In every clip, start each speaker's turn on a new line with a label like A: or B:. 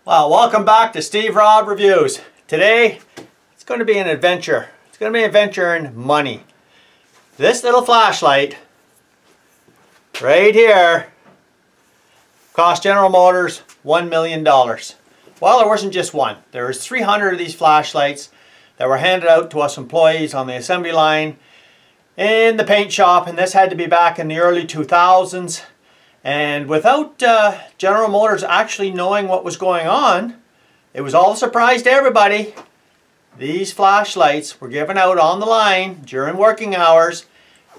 A: Well, welcome back to Steve Robb Reviews. Today, it's going to be an adventure. It's going to be an adventure in money. This little flashlight, right here, cost General Motors $1 million. Well, there wasn't just one. There was 300 of these flashlights that were handed out to us employees on the assembly line in the paint shop, and this had to be back in the early 2000s. And without General Motors actually knowing what was going on, it was all a surprise to everybody. These flashlights were given out on the line during working hours.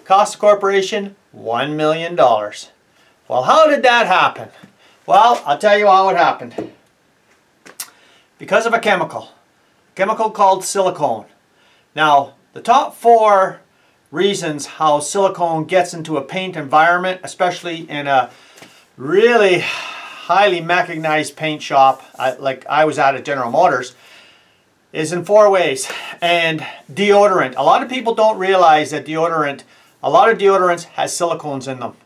A: Cost the corporation $1 million. Well, how did that happen? Well, I'll tell you how it happened. Because of a chemical called silicone. Now, the top 4 reasons how silicone gets into a paint environment, especially in a really highly mechanized paint shop like I was at General Motors, is in 4 ways. And deodorant. A lot of people don't realize that a lot of deodorants has silicones in them.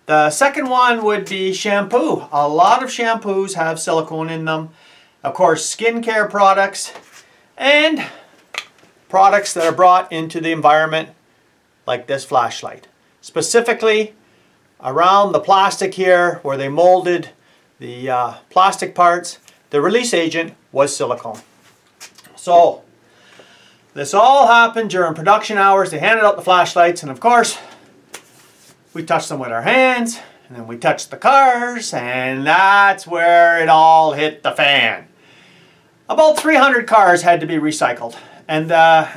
A: The second one would be shampoo. A lot of shampoos have silicone in them. Of course, skincare products and products that are brought into the environment like this flashlight. Specifically around the plastic here where they molded the plastic parts, the release agent was silicone. So this all happened during production hours. They handed out the flashlights, and of course we touched them with our hands, and then we touched the cars, and that's where it all hit the fan. About 300 cars had to be recycled. And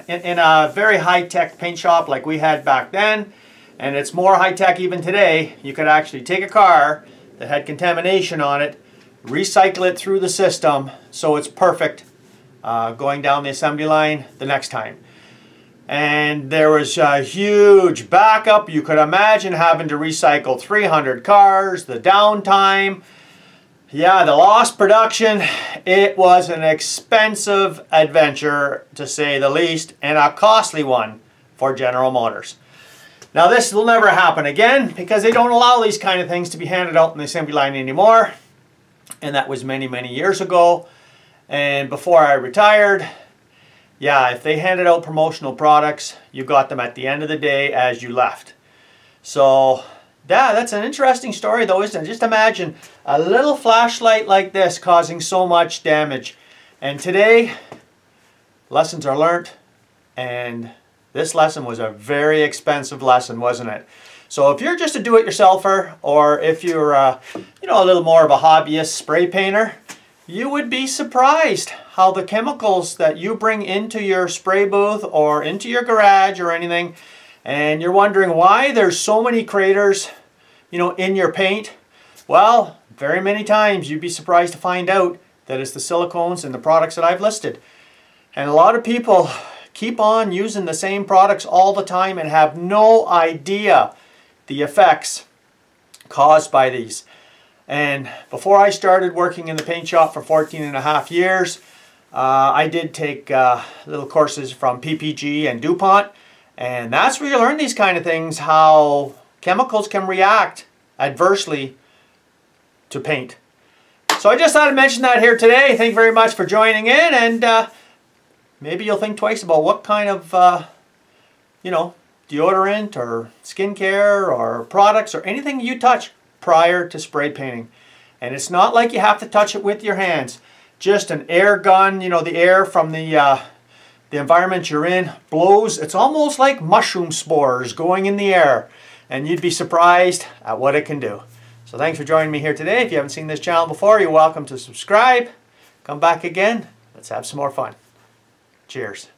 A: in a very high-tech paint shop like we had back then, and it's more high-tech even today, you could actually take a car that had contamination on it, recycle it through the system so it's perfect going down the assembly line the next time. And there was a huge backup. You could imagine having to recycle 300 cars, the downtime. Yeah, the lost production. It was an expensive adventure, to say the least, and a costly one for General Motors. Now, this will never happen again because they don't allow these kind of things to be handed out in the assembly line anymore. And that was many, many years ago. And before I retired, yeah, if they handed out promotional products, you got them at the end of the day as you left. So yeah, that's an interesting story though, isn't it? Just imagine a little flashlight like this causing so much damage. And today, lessons are learnt, and this lesson was a very expensive lesson, wasn't it? So if you're just a do-it-yourselfer, or if you're a little more of a hobbyist spray painter, you would be surprised how the chemicals that you bring into your spray booth or into your garage or anything, and you're wondering why there's so many craters, in your paint. Well, very many times you'd be surprised to find out that it's the silicones in the products that I've listed. And a lot of people keep on using the same products all the time and have no idea the effects caused by these. And before I started working in the paint shop for 14.5 years, I did take little courses from PPG and DuPont. And that's where you learn these kind of things, how chemicals can react adversely to paint. So I just thought I'd mention that here today. Thank you very much for joining in, and maybe you'll think twice about what kind of, deodorant or skincare or products or anything you touch prior to spray painting. And it's not like you have to touch it with your hands. Just an air gun, the air from the environment you're in blows. It's almost like mushroom spores going in the air, and you'd be surprised at what it can do. So thanks for joining me here today. If you haven't seen this channel before, you're welcome to subscribe. Come back again. Let's have some more fun. Cheers.